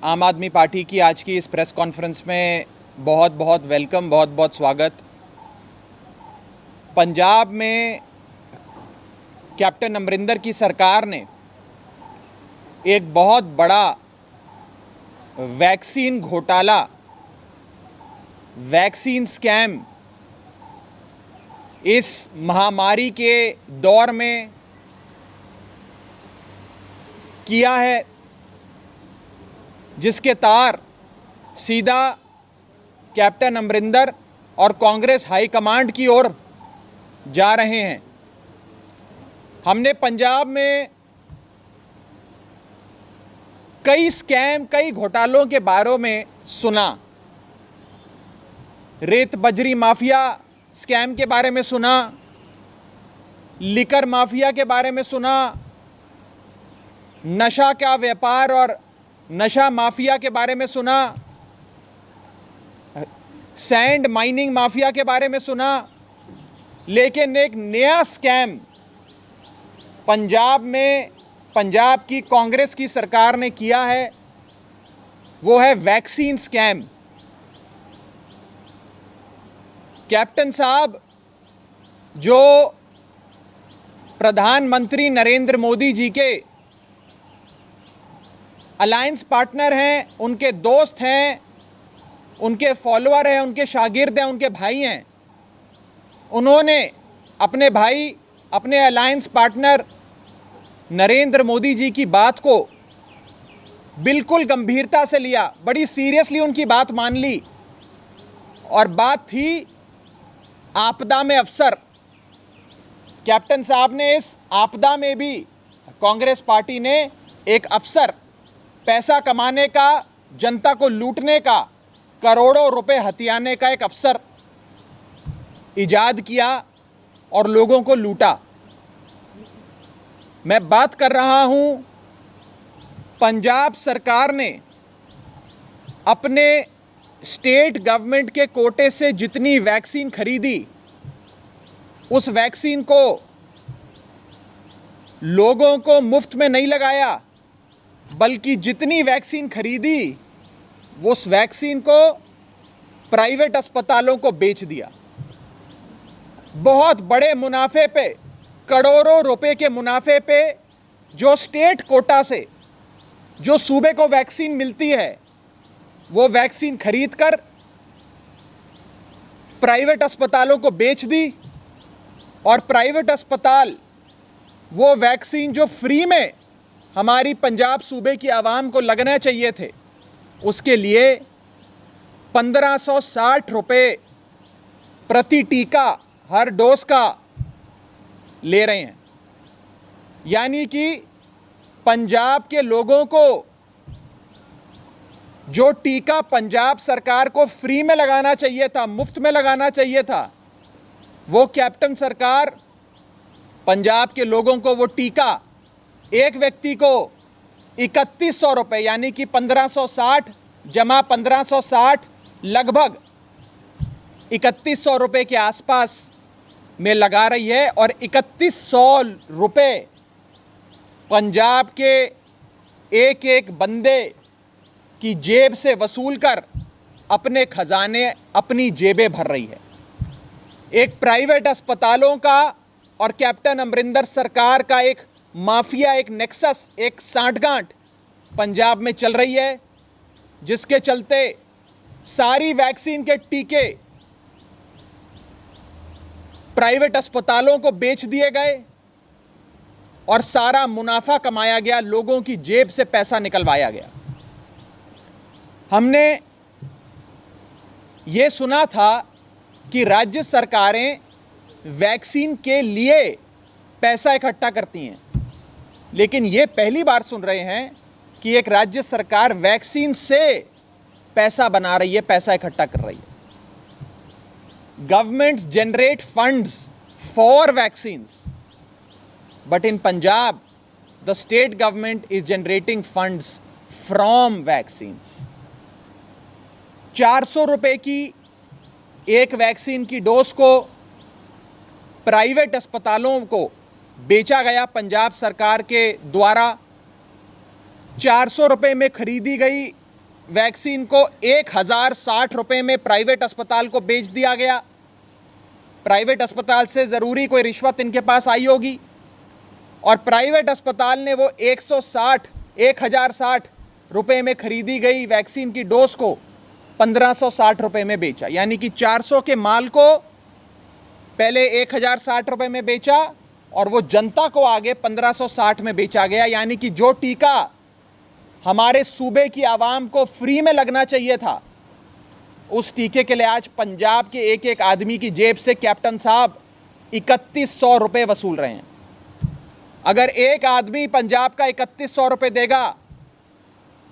आम आदमी पार्टी की आज की इस प्रेस कॉन्फ्रेंस में बहुत बहुत वेलकम, बहुत बहुत स्वागत। पंजाब में कैप्टन अमरिंदर की सरकार ने एक बहुत बड़ा वैक्सीन घोटाला, वैक्सीन स्कैम इस महामारी के दौर में किया है, जिसके तार सीधा कैप्टन अमरिंदर और कांग्रेस हाईकमांड की ओर जा रहे हैं। हमने पंजाब में कई स्कैम, कई घोटालों के बारे में सुना। रेत बजरी माफिया स्कैम के बारे में सुना, लिकर माफिया के बारे में सुना, नशा का व्यापार और नशा माफिया के बारे में सुना, सैंड माइनिंग माफिया के बारे में सुना। लेकिन एक नया स्कैम पंजाब में, पंजाब की कांग्रेस की सरकार ने किया है, वो है वैक्सीन स्कैम। कैप्टन साहब जो प्रधानमंत्री नरेंद्र मोदी जी के अलायंस पार्टनर हैं, उनके दोस्त हैं, उनके फॉलोअर हैं, उनके शागिर्द हैं, उनके भाई हैं, उन्होंने अपने भाई, अपने अलायंस पार्टनर नरेंद्र मोदी जी की बात को बिल्कुल गंभीरता से लिया, बड़ी सीरियसली उनकी बात मान ली। और बात थी आपदा में अफसर। कैप्टन साहब ने इस आपदा में भी कांग्रेस पार्टी ने एक अफसर, पैसा कमाने का, जनता को लूटने का, करोड़ों रुपए हथियाने का एक अफसर इजाद किया और लोगों को लूटा। मैं बात कर रहा हूं, पंजाब सरकार ने अपने स्टेट गवर्नमेंट के कोटे से जितनी वैक्सीन खरीदी, उस वैक्सीन को लोगों को मुफ्त में नहीं लगाया, बल्कि जितनी वैक्सीन खरीदी उस वैक्सीन को प्राइवेट अस्पतालों को बेच दिया। बहुत बड़े मुनाफे पे, करोड़ों रुपए के मुनाफे पे, जो स्टेट कोटा से जो सूबे को वैक्सीन मिलती है, वो वैक्सीन खरीदकर प्राइवेट अस्पतालों को बेच दी। और प्राइवेट अस्पताल वो वैक्सीन जो फ्री में हमारी पंजाब सूबे की आवाम को लगना चाहिए थे, उसके लिए 1560 रुपये प्रति टीका, हर डोज का ले रहे हैं। यानी कि पंजाब के लोगों को जो टीका पंजाब सरकार को फ्री में लगाना चाहिए था, मुफ्त में लगाना चाहिए था, वो कैप्टन सरकार पंजाब के लोगों को वो टीका एक व्यक्ति को 3100 रुपये, यानी कि 1560 जमा 1560, लगभग 3100 रुपये के आसपास में लगा रही है। और 3100 रुपये पंजाब के एक एक बंदे की जेब से वसूल कर अपने खजाने, अपनी जेबें भर रही है। एक प्राइवेट अस्पतालों का और कैप्टन अमरिंदर सरकार का एक माफिया, एक नेक्सस, एक सांठगांठ पंजाब में चल रही है, जिसके चलते सारी वैक्सीन के टीके प्राइवेट अस्पतालों को बेच दिए गए और सारा मुनाफा कमाया गया, लोगों की जेब से पैसा निकलवाया गया। हमने ये सुना था कि राज्य सरकारें वैक्सीन के लिए पैसा इकट्ठा करती हैं, लेकिन ये पहली बार सुन रहे हैं कि एक राज्य सरकार वैक्सीन से पैसा बना रही है, पैसा इकट्ठा कर रही है। Governments generate funds for vaccines, but in Punjab, the state government is generating funds from vaccines. 400 रुपए की एक वैक्सीन की डोज को प्राइवेट अस्पतालों को बेचा गया पंजाब सरकार के द्वारा। 400 रुपए में खरीदी गई वैक्सीन को 1060 रुपए में प्राइवेट अस्पताल को बेच दिया गया। प्राइवेट अस्पताल से ज़रूरी कोई रिश्वत इनके पास आई होगी और प्राइवेट अस्पताल ने वो 1060 रुपए में खरीदी गई वैक्सीन की डोज को 1560 रुपए में बेचा। यानी कि 400 के माल को पहले 1060 रुपए में बेचा और वो जनता को आगे 1560 में बेचा गया। यानी कि जो टीका हमारे सूबे की आवाम को फ्री में लगना चाहिए था, उस टीके के लिए आज पंजाब के एक एक आदमी की जेब से कैप्टन साहब 3100 रुपये वसूल रहे हैं। अगर एक आदमी पंजाब का 3100 रुपये देगा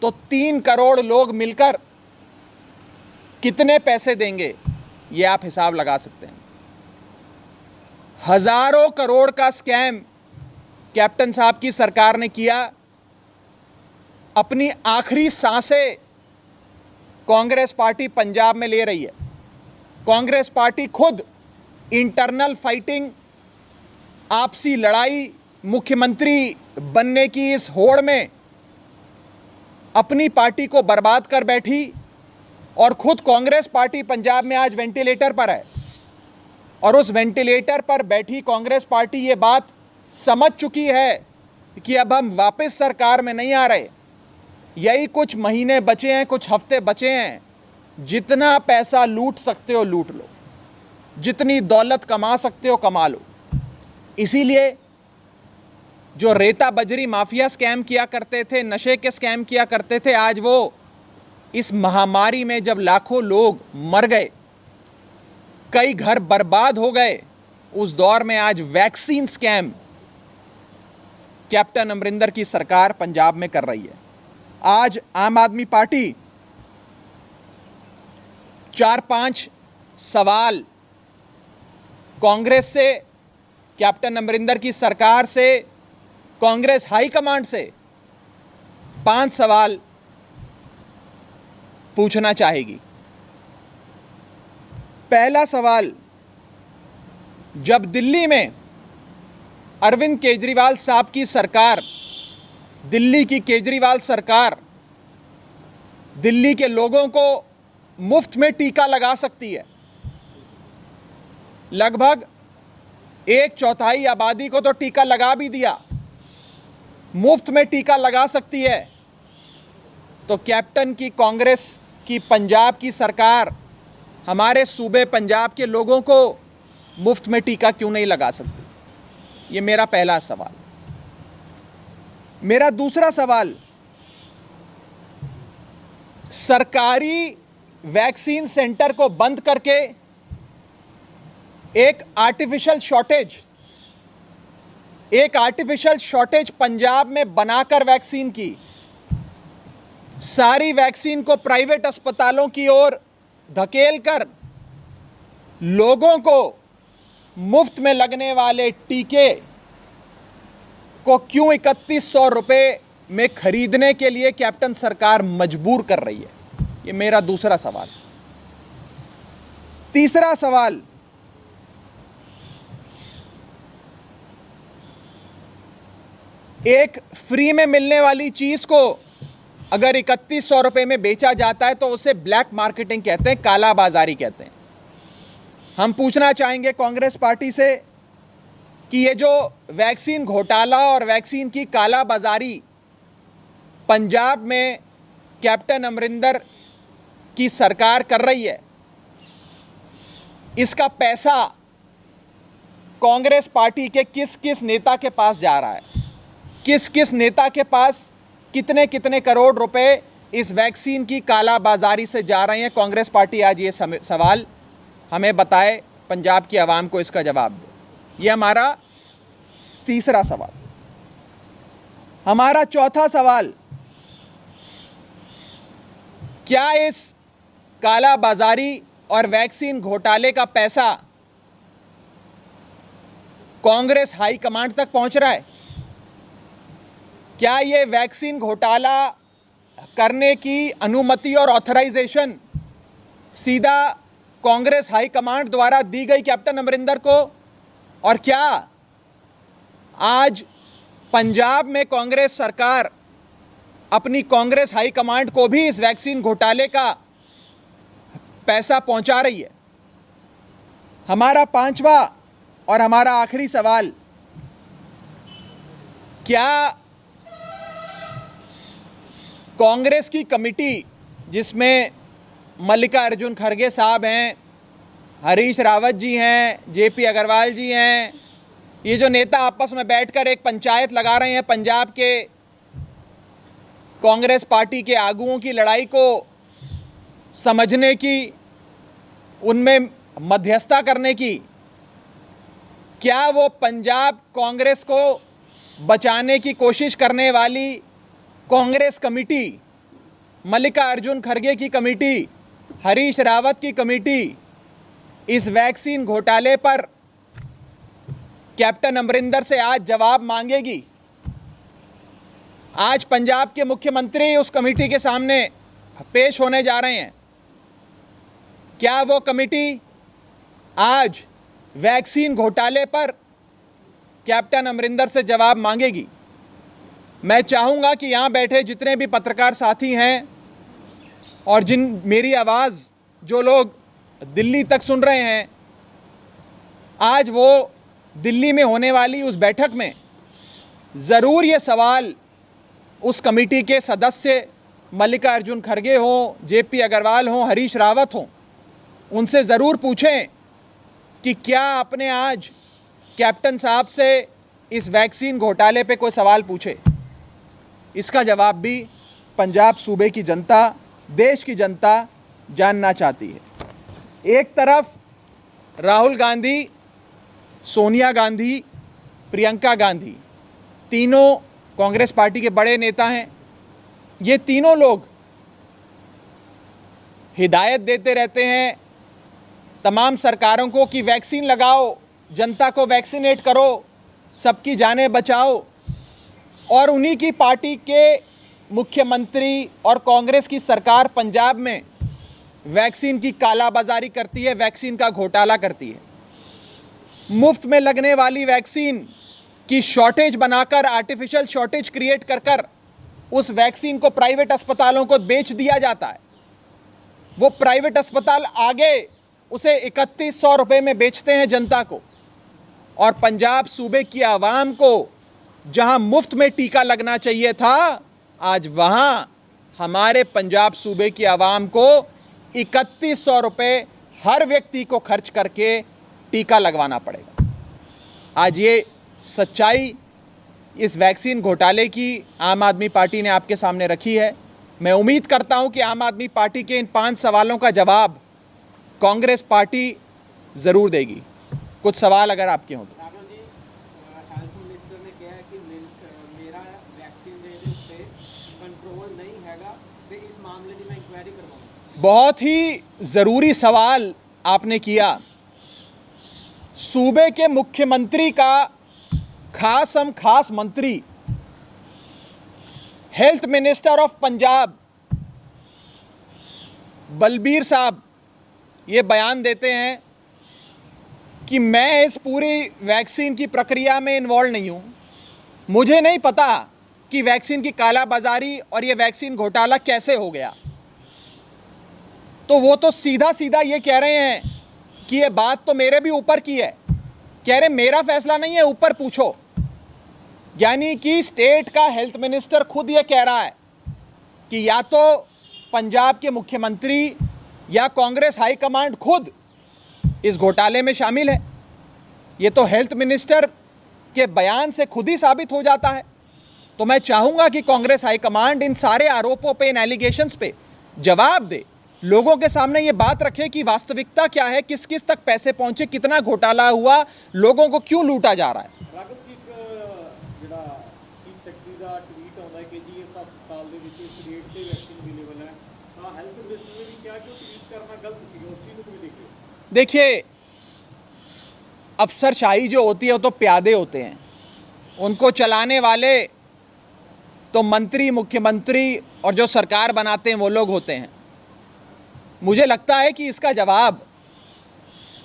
तो 3 करोड़ लोग मिलकर कितने पैसे देंगे, ये आप हिसाब लगा सकते हैं। हजारों करोड़ का स्कैम कैप्टन साहब की सरकार ने किया। अपनी आखिरी सांसें कांग्रेस पार्टी पंजाब में ले रही है। कांग्रेस पार्टी खुद इंटरनल फाइटिंग, आपसी लड़ाई, मुख्यमंत्री बनने की इस होड़ में अपनी पार्टी को बर्बाद कर बैठी और खुद कांग्रेस पार्टी पंजाब में आज वेंटिलेटर पर है। और उस वेंटिलेटर पर बैठी कांग्रेस पार्टी ये बात समझ चुकी है कि अब हम वापस सरकार में नहीं आ रहे। यही कुछ महीने बचे हैं, कुछ हफ्ते बचे हैं। जितना पैसा लूट सकते हो लूट लो, जितनी दौलत कमा सकते हो कमा लो। इसीलिए जो रेता बजरी माफिया स्कैम किया करते थे, नशे के स्कैम किया करते थे, आज वो इस महामारी में जब लाखों लोग मर गए, कई घर बर्बाद हो गए, उस दौर में आज वैक्सीन स्कैम कैप्टन अमरिंदर की सरकार पंजाब में कर रही है। आज आम आदमी पार्टी 4-5 सवाल कांग्रेस से, कैप्टन अमरिंदर की सरकार से, कांग्रेस हाईकमांड से 5 सवाल पूछना चाहेगी। पहला सवाल, जब दिल्ली में अरविंद केजरीवाल साहब की सरकार, दिल्ली की केजरीवाल सरकार दिल्ली के लोगों को मुफ्त में टीका लगा सकती है, लगभग 1/4 आबादी को तो टीका लगा भी दिया, मुफ्त में टीका लगा सकती है, तो कैप्टन की कांग्रेस की पंजाब की सरकार हमारे सूबे पंजाब के लोगों को मुफ्त में टीका क्यों नहीं लगा सकती? ये मेरा पहला सवाल। मेरा दूसरा सवाल, सरकारी वैक्सीन सेंटर को बंद करके एक आर्टिफिशियल शॉर्टेज पंजाब में बनाकर वैक्सीन की, सारी वैक्सीन को प्राइवेट अस्पतालों की ओर धकेलकर लोगों को मुफ्त में लगने वाले टीके को क्यों 3100 रुपए में खरीदने के लिए कैप्टन सरकार मजबूर कर रही है? ये मेरा दूसरा सवाल। तीसरा सवाल, एक फ्री में मिलने वाली चीज को अगर 3100 रुपए में बेचा जाता है तो उसे ब्लैक मार्केटिंग कहते हैं, काला बाजारी कहते हैं। हम पूछना चाहेंगे कांग्रेस पार्टी से कि ये जो वैक्सीन घोटाला और वैक्सीन की काला बाजारी पंजाब में कैप्टन अमरिंदर की सरकार कर रही है, इसका पैसा कांग्रेस पार्टी के किस किस नेता के पास जा रहा है? किस किस नेता के पास कितने कितने करोड़ रुपए इस वैक्सीन की काला बाजारी से जा रहे हैं? कांग्रेस पार्टी आज ये सवाल हमें बताए, पंजाब की आवाम को इसका जवाब दे। ये हमारा तीसरा सवाल। हमारा चौथा सवाल, क्या इस काला बाजारी और वैक्सीन घोटाले का पैसा कांग्रेस हाईकमांड तक पहुंच रहा है? क्या ये वैक्सीन घोटाला करने की अनुमति और ऑथराइजेशन सीधा कांग्रेस हाईकमांड द्वारा दी गई कैप्टन अमरिंदर को? और क्या आज पंजाब में कांग्रेस सरकार अपनी कांग्रेस हाईकमांड को भी इस वैक्सीन घोटाले का पैसा पहुंचा रही है। हमारा पांचवा और हमारा आखिरी सवाल, क्या कांग्रेस की कमेटी जिसमें मल्लिकार्जुन खड़गे साहब हैं, हरीश रावत जी हैं, जेपी अग्रवाल जी हैं, ये जो नेता आपस में बैठकर एक पंचायत लगा रहे हैं पंजाब के कांग्रेस पार्टी के आगुओं की लड़ाई को समझने की, उनमें मध्यस्थता करने की, क्या वो पंजाब कांग्रेस को बचाने की कोशिश करने वाली कांग्रेस कमेटी, मल्लिकार्जुन खड़गे की कमेटी, हरीश रावत की कमेटी इस वैक्सीन घोटाले पर कैप्टन अमरिंदर से आज जवाब मांगेगी? आज पंजाब के मुख्यमंत्री उस कमेटी के सामने पेश होने जा रहे हैं। क्या वो कमेटी आज वैक्सीन घोटाले पर कैप्टन अमरिंदर से जवाब मांगेगी? मैं चाहूँगा कि यहाँ बैठे जितने भी पत्रकार साथी हैं और जिन मेरी आवाज़ जो लोग दिल्ली तक सुन रहे हैं, आज वो दिल्ली में होने वाली उस बैठक में ज़रूर ये सवाल उस कमेटी के सदस्य मल्लिकार्जुन खड़गे हों, जेपी अग्रवाल हों, हरीश रावत हों, उनसे ज़रूर पूछें कि क्या आपने आज कैप्टन साहब से इस वैक्सीन घोटाले पे कोई सवाल पूछे? इसका जवाब भी पंजाब सूबे की जनता, देश की जनता जानना चाहती है। एक तरफ राहुल गांधी, सोनिया गांधी, प्रियंका गांधी, तीनों कांग्रेस पार्टी के बड़े नेता हैं। ये तीनों लोग हिदायत देते रहते हैं तमाम सरकारों को कि वैक्सीन लगाओ, जनता को वैक्सीनेट करो, सबकी जानें बचाओ, और उन्हीं की पार्टी के मुख्यमंत्री और कांग्रेस की सरकार पंजाब में वैक्सीन की कालाबाजारी करती है, वैक्सीन का घोटाला करती है। मुफ्त में लगने वाली वैक्सीन की शॉर्टेज बनाकर, आर्टिफिशियल शॉर्टेज क्रिएट कर उस वैक्सीन को प्राइवेट अस्पतालों को बेच दिया जाता है। वो प्राइवेट अस्पताल आगे उसे 3100 रुपये में बेचते हैं जनता को, और पंजाब सूबे की आवाम को जहां मुफ्त में टीका लगना चाहिए था, आज वहां हमारे पंजाब सूबे की आवाम को 3100 रुपये हर व्यक्ति को खर्च करके टीका लगवाना पड़ेगा। आज ये सच्चाई इस वैक्सीन घोटाले की आम आदमी पार्टी ने आपके सामने रखी है। मैं उम्मीद करता हूं कि आम आदमी पार्टी के इन 5 सवालों का जवाब कांग्रेस पार्टी ज़रूर देगी। कुछ सवाल अगर आपके हों तो। हेल्थ मिनिस्टर ने कहा है कि मेरा वैक्सीन देने पे कंट्रोल नहीं हैगा, तो इस मामले की मैं इंक्वायरी करवाऊंगा। बहुत ही ज़रूरी सवाल आपने किया। सूबे के मुख्यमंत्री का खास मंत्री, health minister of Punjab Balbir साहब ये बयान देते हैं कि मैं इस पूरी वैक्सीन की प्रक्रिया में इन्वॉल्व नहीं हूं, मुझे नहीं पता कि वैक्सीन की कालाबाजारी और ये वैक्सीन घोटाला कैसे हो गया। तो वो तो सीधा ये कह रहे हैं कि ये बात तो मेरे भी ऊपर की है, कह रहे मेरा फैसला नहीं है, ऊपर पूछो। यानी कि स्टेट का हेल्थ मिनिस्टर खुद ये कह रहा है कि या तो पंजाब के मुख्यमंत्री या कांग्रेस हाईकमांड खुद इस घोटाले में शामिल है। ये तो हेल्थ मिनिस्टर के बयान से खुद ही साबित हो जाता है। तो मैं चाहूँगा कि कांग्रेस हाईकमांड इन सारे आरोपों पे, इन एलिगेशंस पे जवाब दे, लोगों के सामने ये बात रखे कि वास्तविकता क्या है, किस किस तक पैसे पहुंचे, कितना घोटाला हुआ, लोगों को क्यों लूटा जा रहा है। राघव जी, ਜਿਹੜਾ ਚੀਫ ਸੈਕਟਰੀ ਦਾ ਟਵੀਟ ਆਉਂਦਾ ਹੈ ਕਿ ਜੀ ਇਸ ਹਸਪਤਾਲ ਦੇ ਵਿੱਚ ਇਸ ਰੇਟ ਤੇ ਵੈਕਸੀਨ ਅਵੇਲੇਬਲ ਹੈ, ਤਾਂ ਹੈਲਥ ਮਿਨਿਸਟਰ ਨੇ ਵੀ ਕਿਹਾ ਕਿ ਉਹ ਟਵੀਟ ਕਰਨਾ ਗਲਤ ਸੀ। ਉਸ ਚੀਜ਼ ਨੂੰ ਕਿਵੇਂ ਦੇਖਦੇ ਹੋ? देखिए, अफसरशाही जो होती है वो तो प्यादे होते हैं, उनको चलाने वाले तो मंत्री, मुख्यमंत्री और जो सरकार बनाते हैं वो लोग होते हैं। मुझे लगता है कि इसका जवाब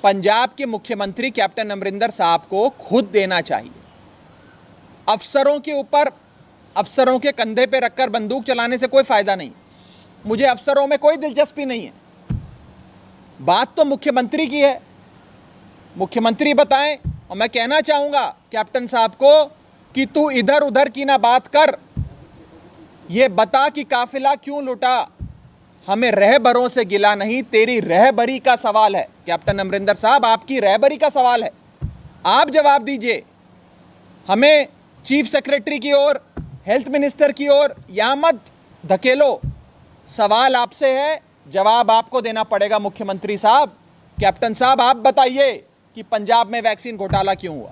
पंजाब के मुख्यमंत्री कैप्टन अमरिंदर साहब को खुद देना चाहिए। अफसरों के ऊपर अफसरों के कंधे पे रखकर बंदूक चलाने से कोई फायदा नहीं। मुझे अफसरों में कोई दिलचस्पी नहीं है। बात तो मुख्यमंत्री की है, मुख्यमंत्री बताएं। और मैं कहना चाहूंगा कैप्टन साहब को कि तू इधर उधर की ना बात कर, ये बता कि काफिला क्यों लुटा। हमें रहबरों से गिला नहीं, तेरी रहबरी का सवाल है। कैप्टन अमरिंदर साहब, आपकी रहबरी का सवाल है, आप जवाब दीजिए। हमें चीफ सेक्रेटरी की ओर, हेल्थ मिनिस्टर की ओर या मत धकेलो। सवाल आपसे है, जवाब आपको देना पड़ेगा मुख्यमंत्री साहब। कैप्टन साहब, आप बताइए कि पंजाब में वैक्सीन घोटाला क्यों हुआ।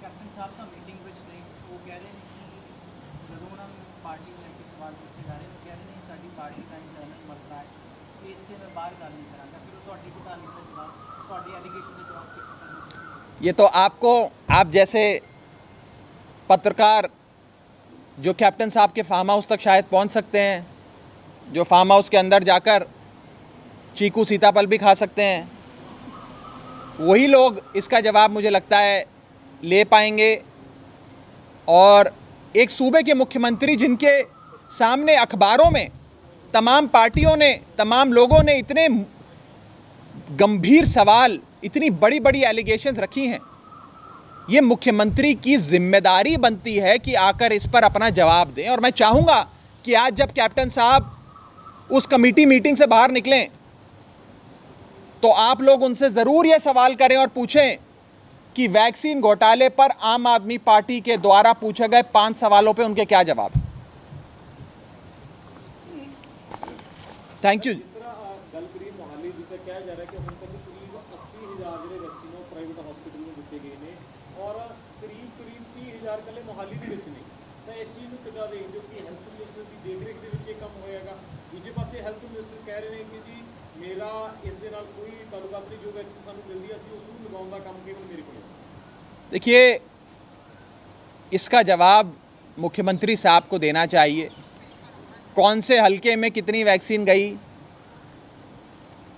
कैप्टन साहब का मीटिंग विच नहीं, वो कह रहे हैं कि ਜਦੋਂ ਉਹਨਾਂ ਨੂੰ ਪਾਰਟੀ ਨੂੰ ਲੈ ਕੇ ਸਵਾਲ ਪੁੱਛੇ ਜਾ ਰਹੇ ਨੇ, ਕਹਿ ਰਹੇ ਨੇ ਸਾਡੀ ਪਾਰਟੀ ਦਾ ਇੰਟਰਨਲ ਮਸਲਾ ਹੈ, ਇਸ ਤੇ ਮੈਂ ਬਾਹਰ ਗੱਲ ਨਹੀਂ ਕਰਾਂਗਾ। ਫਿਰ ਉਹ ਤੁਹਾਡੀ ਘਟਾਲੇ ਦਾ ਜਵਾਬ, ਤੁਹਾਡੀ ਐਲੀਗੇਸ਼ਨ ਦਾ ਜਵਾਬ ਕਿਸ ਤਰ੍ਹਾਂ ਦੇਣਗੇ? ये तो आपको, आप जैसे पत्रकार जो कैप्टन साहब के फार्म हाउस तक शायद पहुंच सकते हैं, जो फार्म हाउस के अंदर जाकर चीकू सीताफल भी खा सकते हैं, वही लोग इसका जवाब मुझे लगता है ले पाएंगे। और एक सूबे के मुख्यमंत्री जिनके सामने अखबारों में तमाम पार्टियों ने, तमाम लोगों ने इतने गंभीर सवाल, इतनी बड़ी बड़ी एलिगेशंस रखी हैं, ये मुख्यमंत्री की जिम्मेदारी बनती है कि आकर इस पर अपना जवाब दें। और मैं चाहूँगा कि आज जब कैप्टन साहब उस कमेटी मीटिंग से बाहर निकलें तो आप लोग उनसे ज़रूर ये सवाल करें और पूछें कि वैक्सीन घोटाले पर आम आदमी पार्टी के द्वारा पूछे गए 5 सवालों पे उनके क्या जवाब हैं। Thank you. जिस तरह गल करिए मोहाली जिसे कहा जा रहा है कि हम तक करीब 80,000 ਜਿਹੜੇ ਵੈਕਸੀਨ ਪ੍ਰਾਈਵੇਟ ਹਸਪੀਟਲ ਨੂੰ ਦਿੱਤੇ ਗਏ ਨੇ ਔਰ ਕਰੀਬ 30,000 ਕੱਲੇ मोहाली ਦੇ ਵਿੱਚ ਨੇ। ਤਾਂ ਇਸ ਚੀਜ਼ ਨੂੰ ਕਿੱਦਾਂ ਦੇਖਦੇ ਹੋ ਕਿ ਹੈਲਥ ਮਿਨਿਸਟਰ ਦੀ ਦੇਖਰੇਖ ਦੇ ਵਿੱਚ ਇਹ ਕੰਮ ਹੋਏਗਾ? ਦੂਜੇ ਪਾਸੇ ਹੈਲਥ ਮਿਨਿਸਟਰ ਕਹਿ ਰਹੇ ਨੇ ਕਿ ਜੀ ਮੇਰਾ ਇਸ ਦੇ ਨਾਲ ਕੋਈ ਤਾਲੁਕਾਤ ਨਹੀਂ, ਜੋ ਵੈਕਸੀਨ ਸਾਨੂੰ ਮਿਲਦੀ ਹੈ ਅਸੀਂ ਉਸ ਨੂੰ ਲਗਾਉਣ ਦਾ ਕੰਮ ਕੇਵਲ ਮੇਰੇ ਕੋਲ ਹੈ। देखिए, इसका जवाब मुख्यमंत्री साहब को देना चाहिए। कौन से हलके में कितनी वैक्सीन गई,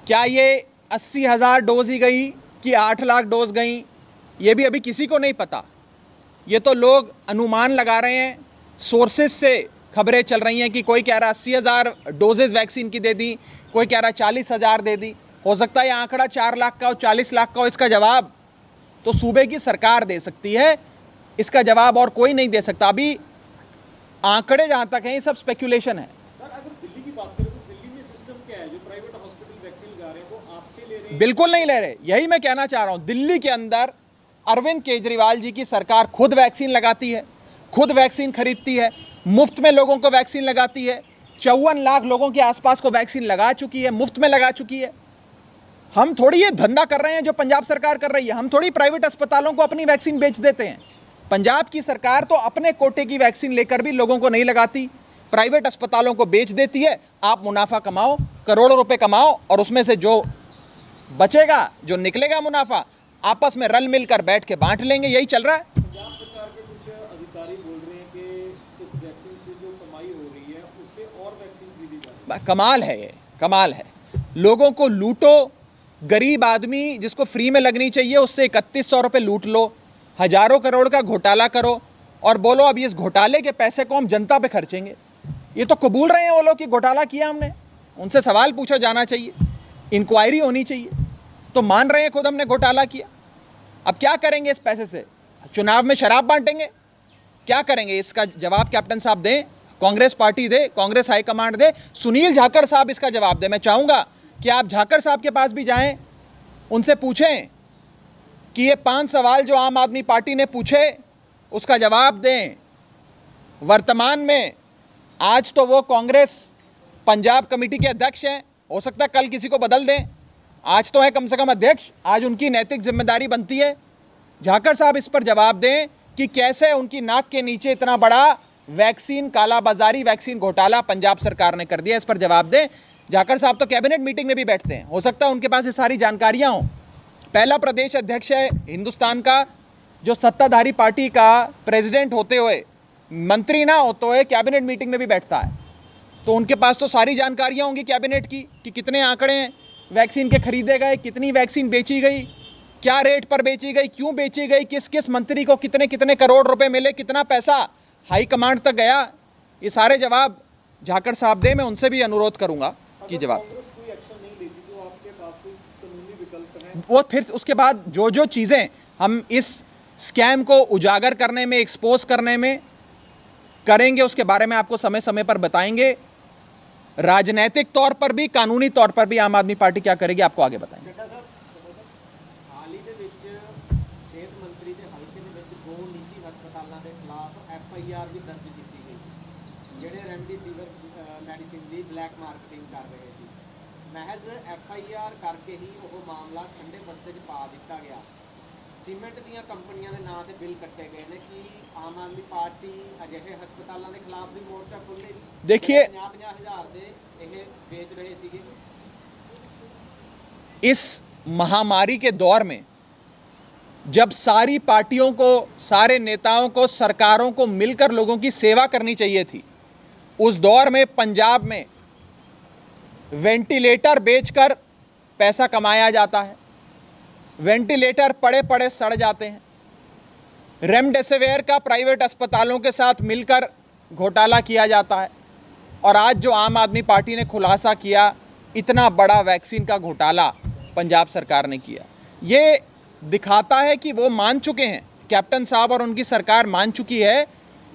क्या ये 80,000 डोज ही गई कि 8 लाख डोज गई, ये भी अभी किसी को नहीं पता। ये तो लोग अनुमान लगा रहे हैं, सोर्सेज से खबरें चल रही हैं कि कोई कह रहा 80,000 डोजेज वैक्सीन की दे दी, कोई कह रहा 40,000 दे दी। हो सकता है ये आंकड़ा 4 लाख का हो, 40 लाख का हो। इसका जवाब तो सूबे की सरकार दे सकती है, इसका जवाब और कोई नहीं दे सकता। अभी आंकड़े जहां तक हैं ये सब स्पेकुलेशन है। सर अगर दिल्ली की बात करें तो दिल्ली में सिस्टम क्या है? जो प्राइवेट हॉस्पिटल वैक्सीन लगा रहे हैं वो आपसे ले रहे हैं? बिल्कुल नहीं ले रहे, यही मैं कहना चाह रहा हूं। दिल्ली के अंदर अरविंद केजरीवाल जी की सरकार खुद वैक्सीन लगाती है, खुद वैक्सीन खरीदती है, मुफ्त में लोगों को वैक्सीन लगाती है। 54 लाख लोगों के आसपास को वैक्सीन लगा चुकी है, मुफ्त में लगा चुकी है। हम थोड़ी ये धंधा कर रहे हैं जो पंजाब सरकार कर रही है। हम थोड़ी प्राइवेट अस्पतालों को अपनी वैक्सीन बेच देते हैं। पंजाब की सरकार तो अपने कोटे की वैक्सीन लेकर भी लोगों को नहीं लगाती, प्राइवेट अस्पतालों को बेच देती है। आप मुनाफा कमाओ, करोड़ों रुपए कमाओ, और उसमें से जो बचेगा, जो निकलेगा मुनाफा, आपस में रल मिलकर बैठ के बांट लेंगे। यही चल रहा है। पंजाब सरकार के कुछ अधिकारी बोल रहे हैं कि इस वैक्सीन से जो कमाई हो रही है उससे और वैक्सीन खरीदी जा रही है। कमाल है, ये कमाल है। लोगों को लूटो, गरीब आदमी जिसको फ्री में लगनी चाहिए उससे 3100 रुपये लूट लो, हजारों करोड़ का घोटाला करो और बोलो अब इस घोटाले के पैसे को हम जनता पे खर्चेंगे। ये तो कबूल रहे हैं वो लोग कि घोटाला किया हमने, उनसे सवाल पूछा जाना चाहिए, इंक्वायरी होनी चाहिए। तो मान रहे हैं खुद हमने घोटाला किया। अब क्या करेंगे इस पैसे से? चुनाव में शराब बांटेंगे? क्या करेंगे? इसका जवाब कैप्टन साहब दें, कांग्रेस पार्टी दे, कांग्रेस हाईकमांड दे, सुनील जाखड़ साहब इसका जवाब दें। मैं चाहूँगा कि आप जाखड़ साहब के पास भी जाएं, उनसे पूछें कि ये 5 सवाल जो आम आदमी पार्टी ने पूछे उसका जवाब दें। वर्तमान में आज तो वो कांग्रेस पंजाब कमेटी के अध्यक्ष हैं, हो सकता है कल किसी को बदल दें, आज तो है कम से कम अध्यक्ष, आज उनकी नैतिक जिम्मेदारी बनती है। जाखड़ साहब इस पर जवाब दें कि कैसे उनकी नाक के नीचे इतना बड़ा वैक्सीन कालाबाजारी, वैक्सीन घोटाला पंजाब सरकार ने कर दिया। इस पर जवाब दें। जाखड़ साहब तो कैबिनेट मीटिंग में भी बैठते हैं, हो सकता है उनके पास ये सारी जानकारियां हों। पहला प्रदेश अध्यक्ष है हिंदुस्तान का जो सत्ताधारी पार्टी का प्रेसिडेंट होते हुए, मंत्री ना होते हुए कैबिनेट मीटिंग में भी बैठता है, तो उनके पास तो सारी जानकारियां होंगी कैबिनेट की कि कितने आंकड़े हैं वैक्सीन के खरीदे गए, कितनी वैक्सीन बेची गई, क्या रेट पर बेची गई, क्यों बेची गई, किस किस मंत्री को कितने कितने करोड़ रुपए मिले, कितना पैसा हाई कमांड तक गया, ये सारे जवाब झाकड़ साहब दे, मैं उनसे भी अनुरोध करूंगा कि जवाब। कांग्रेस कोई एक्शन नहीं लेती तो आपके पास कोई कानूनी विकल्प है? वो फिर उसके बाद जो जो चीज़ें हम इस स्कैम को उजागर करने में, एक्सपोज करने में करेंगे, उसके बारे में आपको समय समय पर बताएंगे। राजनीतिक तौर पर भी, कानूनी तौर पर भी आम आदमी पार्टी क्या करेगी, आपको आगे बताएंगे। ਹਾਲ ਹੀ ਦੇ ਵਿੱਚ ਸਿਹਤ ਮੰਤਰੀ ਦੇ ਹਲਕੇ ਦੇ ਵਿੱਚ 2 ਨਿੱਜੀ ਹਸਪਤਾਲਾਂ ਦੇ ਖਿਲਾਫ ਐਫਆਈਆਰ ਵੀ ਦਰਜ ਕੀਤੀ ਗਈ ਜਿਹੜੇ ਰੈਮਡੀਸਿਵਰ ਮੈਡੀਸਿਨ ਦੀ ਬਲੈਕ ਮਾਰਕੀਟਿੰਗ ਕਰ ਰਹੇ ਸੀ। ਮਹਿਜ਼ ਐਫਆਈਆਰ ਕਰਕੇ ਹੀ ਉਹ ਮਾਮਲਾ ਠੰਡੇ ਬਸਤੇ 'ਚ ਪਾ ਦਿੱਤਾ ਗਿਆ। ਸੀਮੈਂਟ ਦੀਆਂ ਕੰਪਨੀਆਂ ਦੇ ਨਾਂ ਤੇ ਬਿੱਲ ਕੱਟੇ ਗਏ ਨੇ ਕਿ ਆਮ ਆਦਮੀ ਪਾਰਟੀ ਅਜਿਹੇ ਹਸਪਤਾਲਾਂ ਦੇ ਖਿਲਾਫ ਵੀ ਮੋਰਚਾ ਖੋਲ੍ਹੇਗੀ। देखिए, 50 ਹਜ਼ਾਰ ਦੇ ਇਹ ਵੇਚ ਰਹੇ ਸੀਗੇ। इस महामारी के दौर में जब सारी पार्टियों को, सारे नेताओं को, सरकारों को मिलकर लोगों की सेवा करनी चाहिए थी, उस दौर में पंजाब में वेंटिलेटर बेचकर पैसा कमाया जाता है। वेंटिलेटर पड़े पड़े सड़ जाते हैं। रेमडेसिविर का प्राइवेट अस्पतालों के साथ मिलकर घोटाला किया जाता है। और आज जो आम आदमी पार्टी ने खुलासा किया, इतना बड़ा वैक्सीन का घोटाला पंजाब सरकार ने किया, ये दिखाता है कि वो मान चुके हैं, कैप्टन साहब और उनकी सरकार मान चुकी है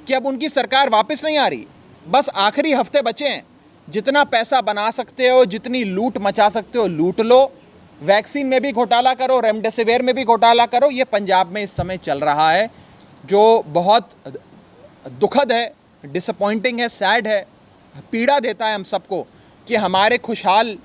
कि अब उनकी सरकार वापस नहीं आ रही, बस आखिरी हफ्ते बचे हैं। जितना पैसा बना सकते हो, जितनी लूट मचा सकते हो लूट लो, वैक्सीन में भी घोटाला करो, रेमडेसिविर में भी घोटाला करो। ये पंजाब में इस समय चल रहा है, जो बहुत दुखद है, डिसअपॉइंटिंग है, सैड है, पीड़ा देता है हम सबको कि हमारे खुशहाल